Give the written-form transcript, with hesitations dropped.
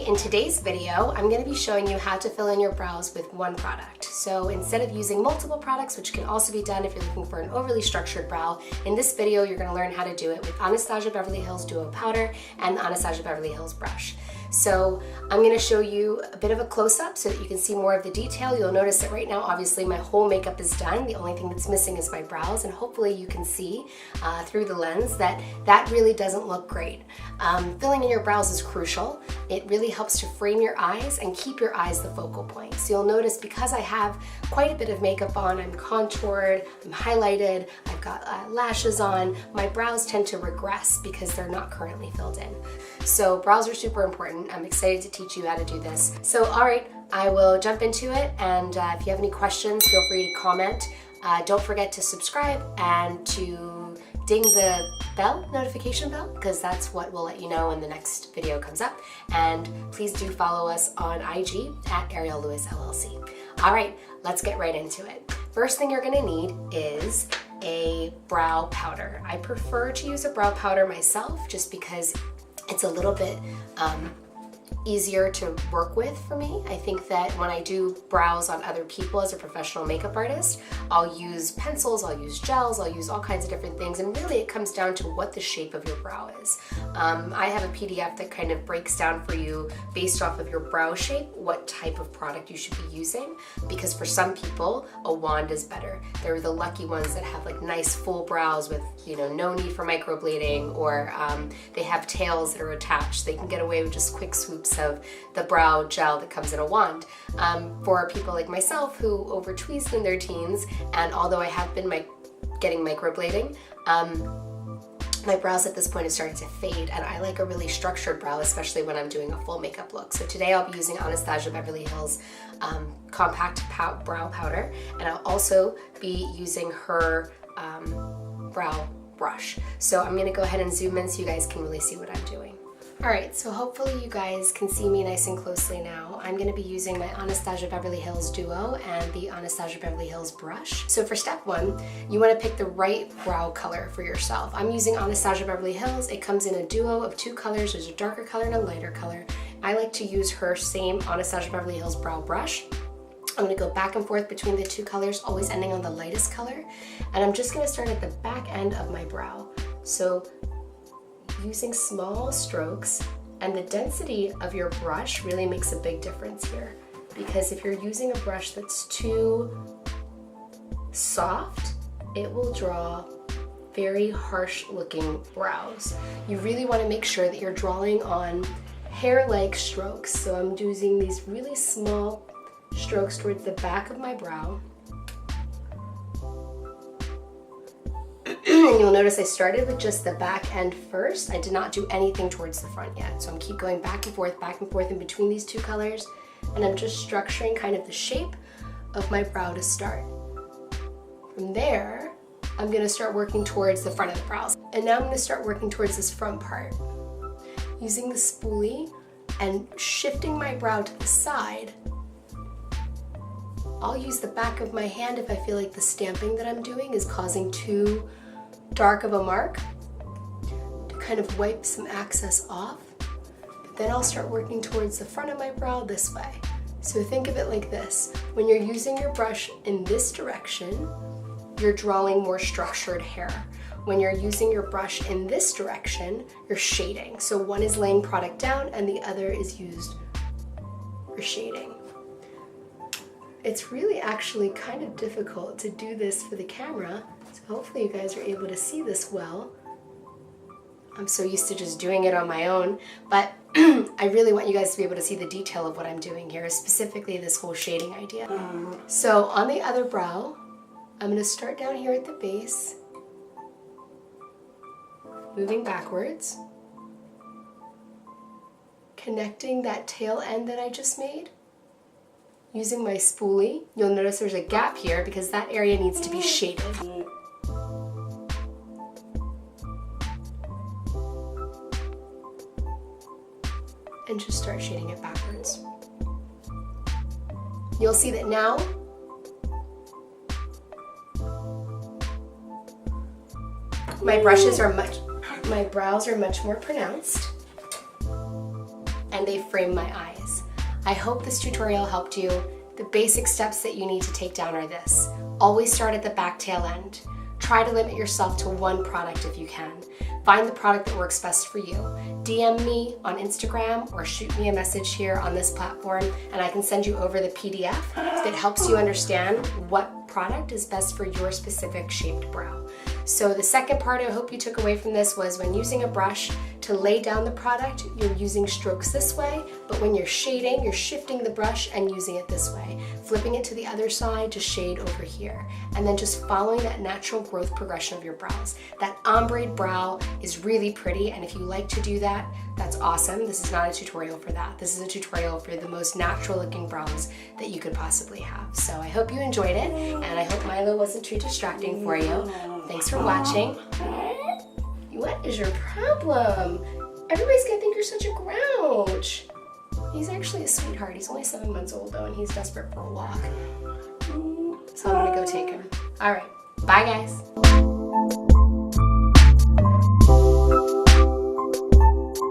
in today's video, I'm going to be showing you how to fill in your brows with one product. So instead of using multiple products, which can also be done if you're looking for an overly structured brow, in this video you're going to learn how to do it with Anastasia Beverly Hills Duo Powder and the Anastasia Beverly Hills Brush. So I'm going to show you a bit of a close-up so that you can see more of the detail. You'll notice that right now, obviously, my whole makeup is done. The only thing that's missing is my brows, and hopefully you can see through the lens that that really doesn't look great. Filling in your brows is crucial. It really helps to frame your eyes and keep your eyes the focal point. So you'll notice because I have quite a bit of makeup on, I'm contoured, I'm highlighted, I've got lashes on, my brows tend to regress because they're not currently filled in. So brows are super important. I'm excited to teach you how to do this. So all right, I will jump into it, and if you have any questions, feel free to comment. Don't forget to subscribe and to ding the bell, notification bell, because that's what will let you know when the next video comes up. And please do follow us on IG at Ariel Lewis LLC. All right, let's get right into it. First thing you're gonna need is a brow powder. I prefer to use a brow powder myself just because it's a little bit easier to work with for me. I think that when I do brows on other people as a professional makeup artist, I'll use pencils, I'll use gels, I'll use all kinds of different things, and really it comes down to what the shape of your brow is. I have a PDF that kind of breaks down for you based off of your brow shape what type of product you should be using, because for some people a wand is better. They're the lucky ones that have like nice full brows with, you know, no need for microblading, or they have tails that are attached. They can get away with just quick swoops of the brow gel that comes in a wand. For people like myself who over tweezed in their teens, and although I have been getting microblading, my brows at this point have started to fade, and I like a really structured brow, especially when I'm doing a full makeup look. So today I'll be using Anastasia Beverly Hills compact brow powder, and I'll also be using her brow brush. So I'm gonna go ahead and zoom in so you guys can really see what I'm doing. Alright, so hopefully you guys can see me nice and closely now. I'm going to be using my Anastasia Beverly Hills Duo and the Anastasia Beverly Hills brush. So for step one, you want to pick the right brow color for yourself. I'm using Anastasia Beverly Hills. It comes in a duo of two colors. There's a darker color and a lighter color. I like to use her same Anastasia Beverly Hills brow brush. I'm going to go back and forth between the two colors, always ending on the lightest color. And I'm just going to start at the back end of my brow. So using small strokes, and the density of your brush really makes a big difference here, because if you're using a brush that's too soft, it will draw very harsh looking brows. You really want to make sure that you're drawing on hair-like strokes. So I'm using these really small strokes towards the back of my brow. And you'll notice I started with just the back end first. I did not do anything towards the front yet. So I'm keep going back and forth in between these two colors, and I'm just structuring kind of the shape of my brow to start. From there, I'm gonna start working towards the front of the brows. And now I'm gonna start working towards this front part. Using the spoolie and shifting my brow to the side. I'll use the back of my hand if I feel like the stamping that I'm doing is causing too dark of a mark, to kind of wipe some excess off. But then I'll start working towards the front of my brow this way. So think of it like this. When you're using your brush in this direction, you're drawing more structured hair. When you're using your brush in this direction, you're shading. So one is laying product down and the other is used for shading. It's really actually kind of difficult to do this for the camera, so hopefully you guys are able to see this well. I'm so used to just doing it on my own, but I really want you guys to be able to see the detail of what I'm doing here, specifically this whole shading idea. So on the other brow, I'm going to start down here at the base, moving backwards, connecting that tail end that I just made. Using my spoolie, you'll notice there's a gap here because that area needs to be shaded. And just start shading it backwards. You'll see that now my brows are much more pronounced. and they frame my eyes. I hope this tutorial helped you. The basic steps that you need to take down are this. Always start at the back tail end. Try to limit yourself to one product if you can. Find the product that works best for you. DM me on Instagram or shoot me a message here on this platform and I can send you over the PDF that helps you understand what product is best for your specific shaped brow. So the second part I hope you took away from this was when using a brush to lay down the product, you're using strokes this way, but when you're shading, you're shifting the brush and using it this way, flipping it to the other side to shade over here, and then just following that natural growth progression of your brows. That ombre brow is really pretty, and if you like to do that, that's awesome. This is not a tutorial for that. This is a tutorial for the most natural looking brows that you could possibly have. So I hope you enjoyed it, and I hope Milo wasn't too distracting for you. Thanks for watching. What is your problem? Everybody's gonna think you're such a grouch. He's actually a sweetheart. He's only 7 months old though, and he's desperate for a walk. So I'm gonna go take him. All right, bye guys.